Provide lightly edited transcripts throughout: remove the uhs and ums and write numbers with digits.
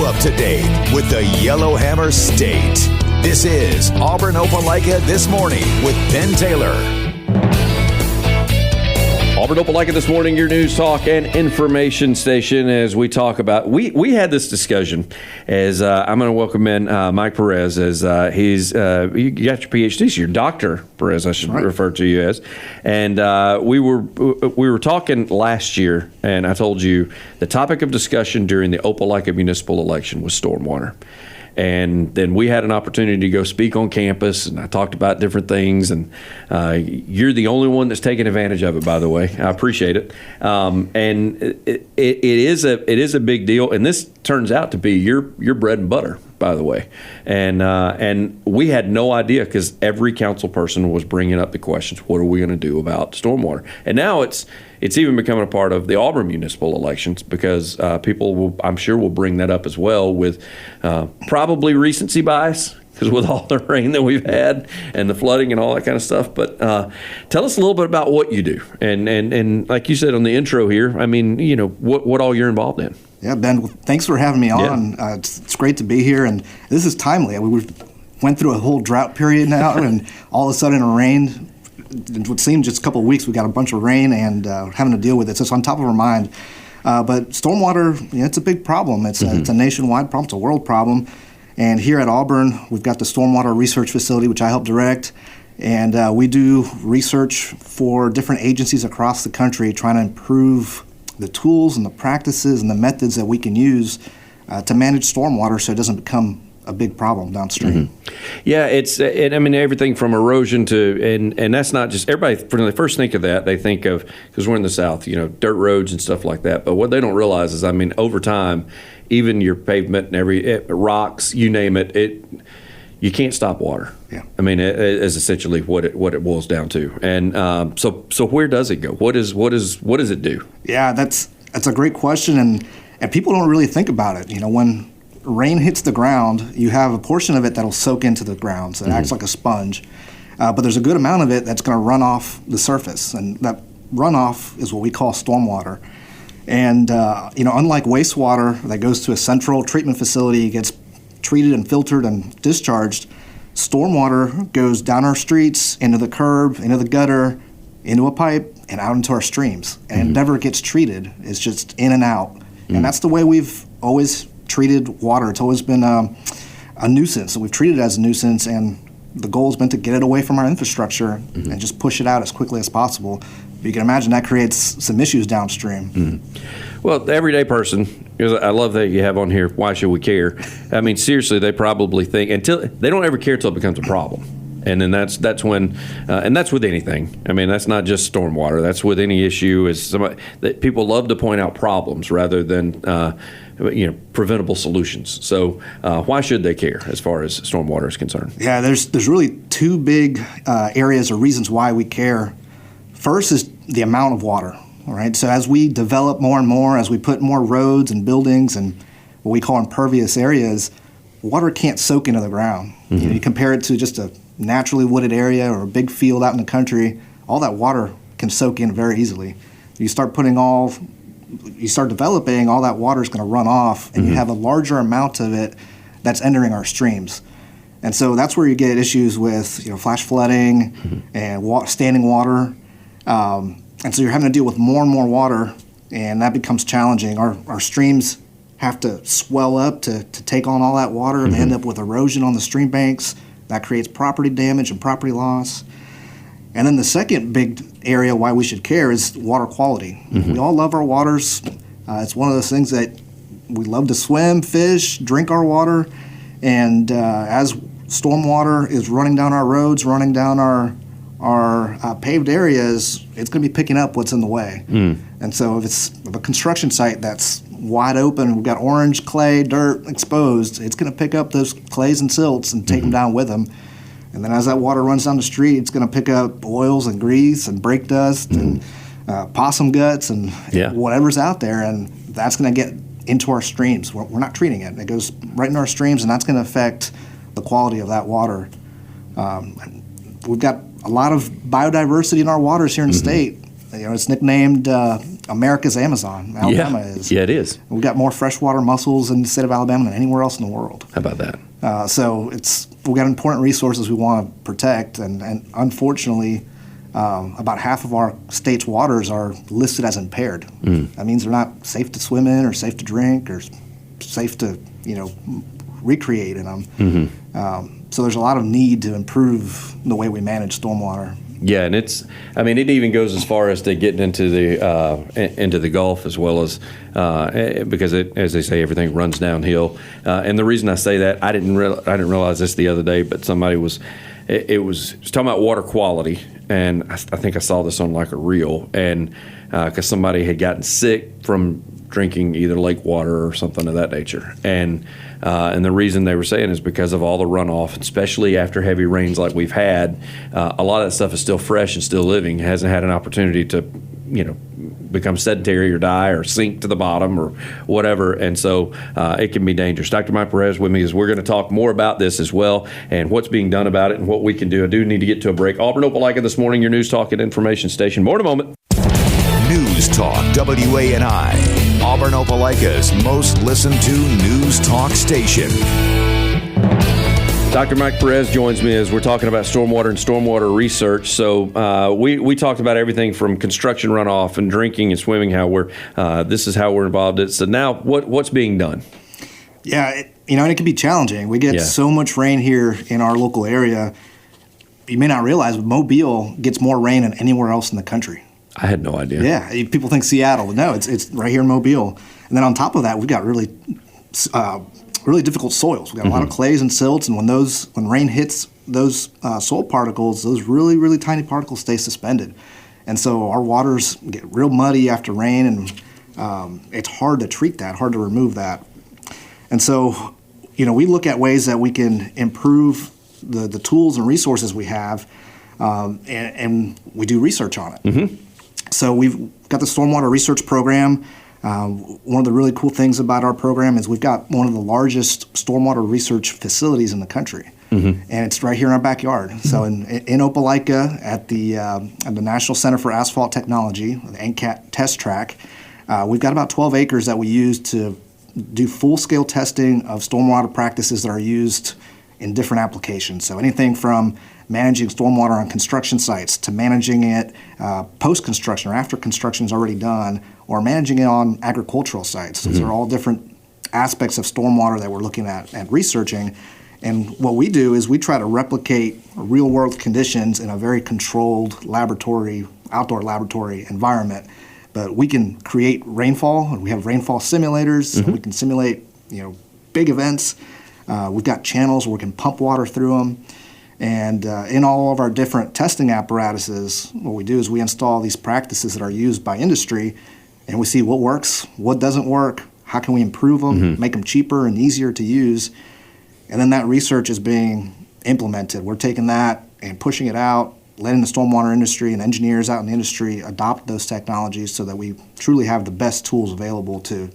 up to date with the Yellowhammer State. This is Auburn Opelika This Morning with Ben Taylor. Auburn Opelika This Morning, your news, talk, and information station. As we talk about, we had this discussion as I'm going to welcome in Mike Perez as he's you got your PhD, so your Dr. Perez, I should refer to you as. And we were talking last year, and I told you the topic of discussion during the Opelika municipal election was stormwater. And then we had an opportunity to go speak on campus, and I talked about different things. And you're the only one that's taken advantage of it, by the way. I appreciate it. And it is a big deal. And this turns out to be your bread and butter, by the way. And we had no idea because every council person was bringing up the questions: what are we going to do about stormwater? And now it's even becoming a part of the Auburn municipal elections because people will, I'm sure, will bring that up as well with probably recency bias because with all the rain that we've had and the flooding and all that kind of stuff. But tell us a little bit about what you do. And like you said on the intro here, I mean, you know, what all you're involved in. Yeah, Ben, thanks for having me on. Yeah. It's great to be here. And this is timely. We went through a whole drought period now, and all of a sudden it rained. It would seem just a couple of weeks we got a bunch of rain and having to deal with it. So it's on top of our mind. But stormwater, it's a big problem. It's a nationwide problem. It's a world problem. And here at Auburn, we've got the Stormwater Research Facility, which I help direct. And we do research for different agencies across the country trying to improve the tools and the practices and the methods that we can use to manage stormwater so it doesn't become a big problem downstream. Mm-hmm. Yeah, and I mean, everything from erosion to, and that's not just, everybody, when they first think of that, they think of, because we're in the South, dirt roads and stuff like that. But what they don't realize is, I mean, over time, even your pavement and rocks, you name it, you can't stop water. Yeah. I mean, it is essentially what it boils down to. And so where does it go? What does it do? Yeah, that's a great question, and people don't really think about it. When rain hits the ground, you have a portion of it that'll soak into the ground, so it acts like a sponge. But there's a good amount of it that's going to run off the surface, and that runoff is what we call stormwater. And unlike wastewater that goes to a central treatment facility, gets treated and filtered and discharged, stormwater goes down our streets, into the curb, into the gutter, into a pipe, and out into our streams. And it never gets treated. It's just in and out. And that's the way we've always treated water. It's always been a nuisance. So we've treated it as a nuisance, and the goal has been to get it away from our infrastructure and just push it out as quickly as possible. But you can imagine that creates some issues downstream. Well, the everyday person, because I love that you have on here, why should we care? I mean, seriously, they probably think, they don't ever care until it becomes a problem. And then that's when, and that's with anything. I mean, that's not just stormwater. That's with any issue. That people love to point out problems rather than preventable solutions. So why should they care as far as stormwater is concerned? Yeah, there's really two big areas or reasons why we care. First is the amount of water. All right. So as we develop more and more, as we put more roads and buildings and what we call impervious areas, water can't soak into the ground. You compare it to just a naturally wooded area or a big field out in the country, all that water can soak in very easily. You start developing, all that water is going to run off, and you have a larger amount of it that's entering our streams. And so that's where you get issues with flash flooding and standing water. And so you're having to deal with more and more water, and that becomes challenging. Our streams have to swell up to take on all that water and end up with erosion on the stream banks. That creates property damage and property loss. And then the second big area why we should care is water quality. We all love our waters. It's one of those things that we love to swim, fish, drink our water. And as stormwater is running down our roads, running down our paved areas, it's going to be picking up what's in the way. And so if it's a construction site that's wide open, we've got orange clay, dirt exposed, it's going to pick up those clays and silts and take them down with them. And then as that water runs down the street, it's going to pick up oils and grease and brake dust and possum guts and whatever's out there, and that's going to get into our streams. We're not treating it. It goes right into our streams, and that's going to affect the quality of that water. We've got a lot of biodiversity in our waters here in the state. It's nicknamed America's Amazon. Alabama is. Yeah, it is. We've got more freshwater mussels in the state of Alabama than anywhere else in the world. How about that? So we've got important resources we want to protect, and unfortunately, about half of our state's waters are listed as impaired. That means they're not safe to swim in, or safe to drink, or safe to recreate in them. So there's a lot of need to improve the way we manage stormwater. Yeah, and it even goes as far as to getting into the Gulf, as well as because as they say, everything runs downhill. And the reason I say that, I didn't realize this the other day, but somebody was talking about water quality, and I think I saw this on like a reel, and because somebody had gotten sick from drinking either lake water or something of that nature, and the reason they were saying is because of all the runoff, especially after heavy rains like we've had. A lot of that stuff is still fresh and still living, hasn't had an opportunity to become sedentary or die or sink to the bottom or whatever, and so it can be dangerous. Dr. Mike Perez with me, as we're going to talk more about this as well, and what's being done about it and what we can do. I do need to get to a break. Auburn Opelika this morning, your news talk and information station. More in a moment. News Talk WANI, Auburn Opelika's most listened to news talk station. Dr. Mike Perez joins me as we're talking about stormwater and stormwater research. So we talked about everything from construction runoff and drinking and swimming, this is how we're involved in it. So now what's being done? Yeah, and it can be challenging. We get so much rain here in our local area. You may not realize, but Mobile gets more rain than anywhere else in the country. I had no idea. Yeah, people think Seattle, but no, it's right here in Mobile. And then on top of that, we've got really difficult soils. We've got a lot of clays and silts, and when rain hits those soil particles, those really, really tiny particles stay suspended. And so our waters get real muddy after rain, and it's hard to treat that, hard to remove that. And so, we look at ways that we can improve the tools and resources we have, and we do research on it. Mm-hmm. So we've got the Stormwater Research Program. One of the really cool things about our program is we've got one of the largest stormwater research facilities in the country, and it's right here in our backyard. So in Opelika at the National Center for Asphalt Technology, the NCAT test track, we've got about 12 acres that we use to do full-scale testing of stormwater practices that are used in different applications. So anything from managing stormwater on construction sites to managing it post-construction or after construction is already done, or managing it on agricultural sites. Those are all different aspects of stormwater that we're looking at and researching. And what we do is we try to replicate real-world conditions in a very controlled outdoor laboratory environment. But we can create rainfall, and we have rainfall simulators, so we can simulate big events. We've got channels where we can pump water through them. And in all of our different testing apparatuses, what we do is we install these practices that are used by industry, and we see what works, what doesn't work, how can we improve them, make them cheaper and easier to use. And then that research is being implemented. We're taking that and pushing it out, letting the stormwater industry and engineers out in the industry adopt those technologies so that we truly have the best tools available to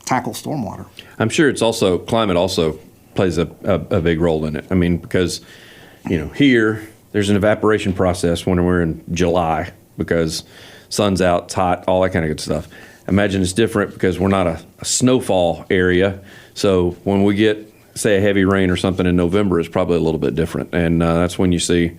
tackle stormwater. I'm sure climate also plays a big role in it. I mean, because, here there's an evaporation process when we're in July because sun's out, it's hot, all that kind of good stuff. Imagine it's different because we're not a snowfall area. So when we get, say, a heavy rain or something in November, it's probably a little bit different. And that's when you see,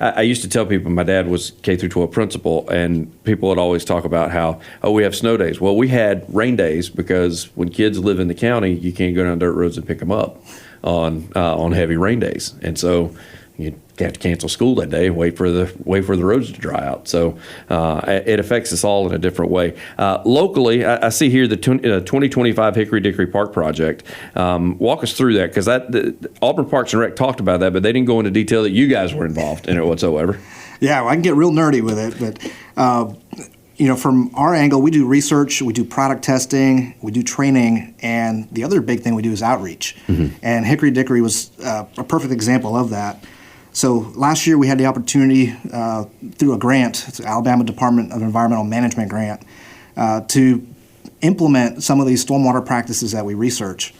I used to tell people, my dad was K through 12 principal, and people would always talk about how, we have snow days. Well, we had rain days because when kids live in the county, you can't go down dirt roads and pick them up on heavy rain days. And so you have to cancel school that day, wait for the roads to dry out. So it affects us all in a different way. Locally, I see here the 2025 Hickory Dickory Park project. Walk us through that, because Auburn Parks and Rec talked about that, but they didn't go into detail that you guys were involved in it whatsoever. Yeah, well, I can get real nerdy with it, but from our angle, we do research, we do product testing, we do training, and the other big thing we do is outreach. And Hickory Dickory was a perfect example of that. So last year we had the opportunity through a grant, it's the Alabama Department of Environmental Management grant, to implement some of these stormwater practices that we research.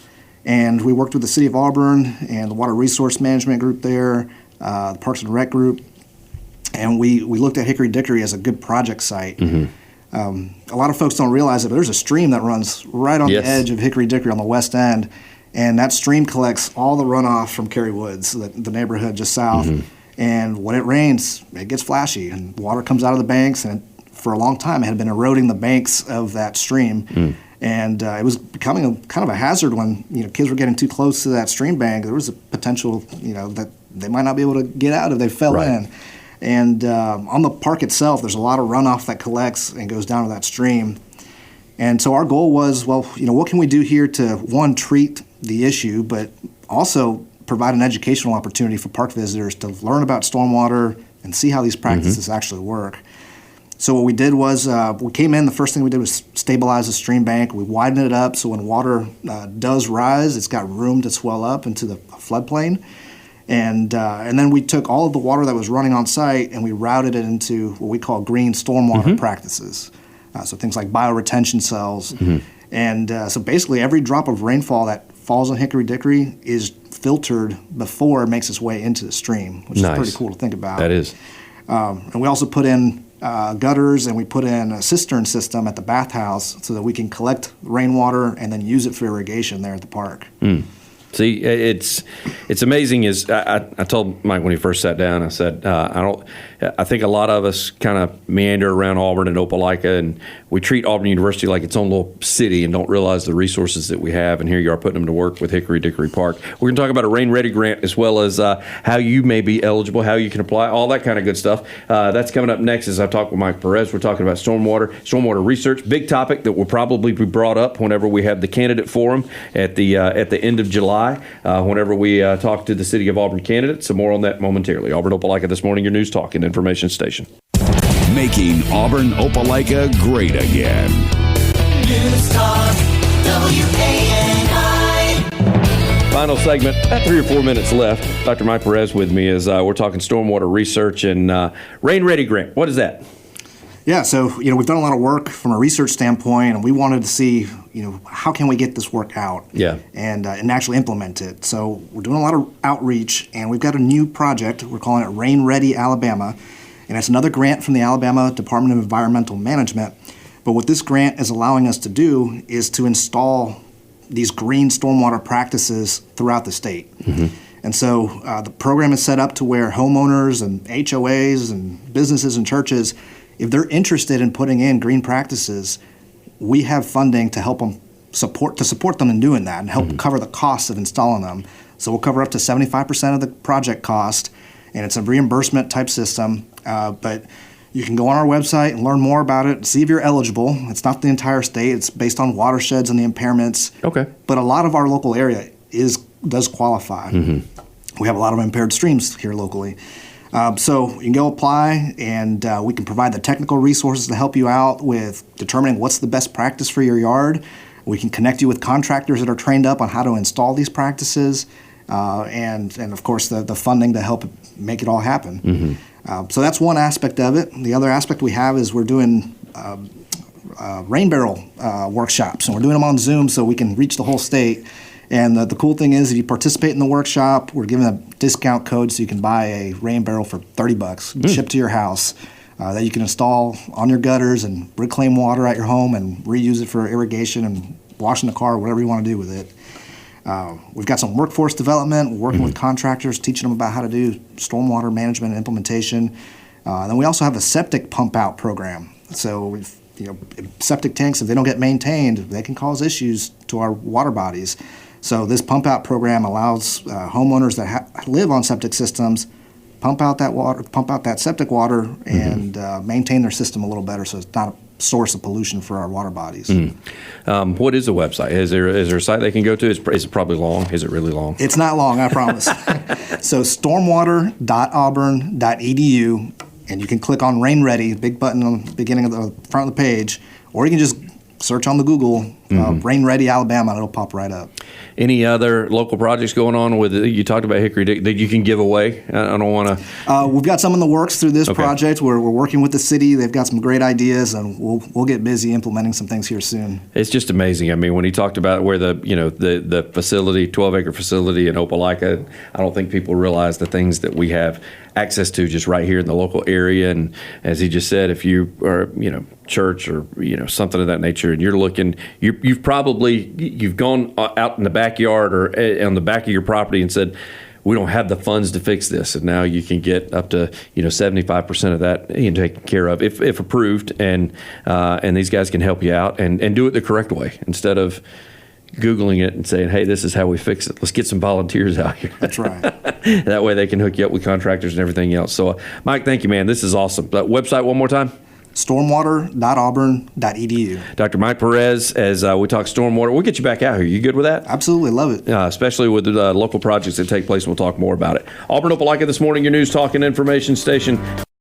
And we worked with the City of Auburn and the Water Resource Management group there, the Parks and Rec group, and we looked at Hickory Dickory as a good project site. A lot of folks don't realize it, but there's a stream that runs right on the edge of Hickory Dickory on the west end, and that stream collects all the runoff from Cary Woods, the neighborhood just south. And when it rains, it gets flashy, and water comes out of the banks, and for a long time it had been eroding the banks of that stream. And it was becoming kind of a hazard when kids were getting too close to that stream bank. There was a potential that they might not be able to get out if they fell in. And on the park itself, there's a lot of runoff that collects and goes down to that stream. And so our goal was, well, what can we do here to, one, treat the issue, but also provide an educational opportunity for park visitors to learn about stormwater and see how these practices actually work. So what we did was we came in, the first thing we did was stabilize the stream bank. We widened it up so when water does rise, it's got room to swell up into the floodplain. And then we took all of the water that was running on site and we routed it into what we call green stormwater practices. So things like bioretention cells. And so basically every drop of rainfall that falls on Hickory Dickory is filtered before it makes its way into the stream, which is pretty cool to think about. That is. And we also put in gutters, and we put in a cistern system at the bathhouse so that we can collect rainwater and then use it for irrigation there at the park. See, it's amazing. I told Mike when he first sat down, I said, I think a lot of us kind of meander around Auburn and Opelika, and we treat Auburn University like its own little city and don't realize the resources that we have. And here you are putting them to work with Hickory Dickory Park. We're going to talk about a Rain Ready grant as well as how you may be eligible, how you can apply, all that kind of good stuff. That's coming up next as I talk with Mike Perez. We're talking about stormwater research, big topic that will probably be brought up whenever we have the candidate forum at the end of July. Whenever we talk to the City of Auburn candidates. So more on that momentarily. Auburn Opelika this morning, your news talk and information station. Making Auburn Opelika great again. News Talk, WANI. Final segment, about 3 or 4 minutes left. Dr. Mike Perez with me as we're talking stormwater research and Rain Ready grant. What is that? Yeah, so we've done a lot of work from a research standpoint, and we wanted to see how can we get this work out and actually implement it. So we're doing a lot of outreach, and we've got a new project. We're calling it Rain Ready Alabama, and it's another grant from the Alabama Department of Environmental Management. But what this grant is allowing us to do is to install these green stormwater practices throughout the state. And so the program is set up to where homeowners and HOAs and businesses and churches, if they're interested in putting in green practices, we have funding to help them support them in doing that and help cover the costs of installing them. So we'll cover up to 75% of the project cost, and it's a reimbursement type system. But you can go on our website and learn more about it, see if you're eligible. It's not the entire state. It's based on watersheds and the impairments. Okay. But a lot of our local area does qualify. We have a lot of impaired streams here locally. So you can go apply, and we can provide the technical resources to help you out with determining what's the best practice for your yard. We can connect you with contractors that are trained up on how to install these practices, and of course the funding to help make it all happen. So that's one aspect of it. The other aspect we have is we're doing rain barrel workshops, and we're doing them on Zoom so we can reach the whole state. And the cool thing is, if you participate in the workshop, we're giving a discount code so you can buy a rain barrel for $30, shipped to your house, that you can install on your gutters and reclaim water at your home and reuse it for irrigation and washing the car, whatever you want to do with it. We've got some workforce development. We're working with contractors, teaching them about how to do stormwater management and implementation. Then we also have a septic pump out program. So septic tanks, if they don't get maintained, they can cause issues to our water bodies. So this pump out program allows homeowners that live on septic systems pump out that septic water and maintain their system a little better, so it's not a source of pollution for our water bodies. What is the website? Is there a site they can go to? Is it probably long? Is it really long? It's not long, I promise. So stormwater.auburn.edu, and you can click on Rain Ready, big button on the beginning of the front of the page, or you can just search on the Google Rain Ready Alabama, and it'll pop right up. Any other local projects going on with it? You talked about Hickory that you can give away. I don't want to. We've got some in the works through this Okay. project. We're working with the city. They've got some great ideas, and we'll get busy implementing some things here soon. It's just amazing. I mean, when he talked about where the facility, 12-acre facility in Opelika, I don't think people realize the things that we have access to just right here in the local area. And as he just said, if you are, church or, something of that nature, and you're looking, you've gone out in the backyard or on the back of your property and said, we don't have the funds to fix this, and now you can get up to 75% of that taken care of if approved, and these guys can help you out and do it the correct way instead of Googling it and saying, hey, this is how we fix it. Let's get some volunteers out here. That's right. That way they can hook you up with contractors and everything else. So, Mike, thank you, man. This is awesome. That website one more time. Stormwater.auburn.edu. Dr. Mike Perez, as we talk stormwater, we'll get you back out here. You good with that? Absolutely love it. Especially with the local projects that take place. We'll talk more about it. Auburn Opelika this morning, your news, talk, and information station.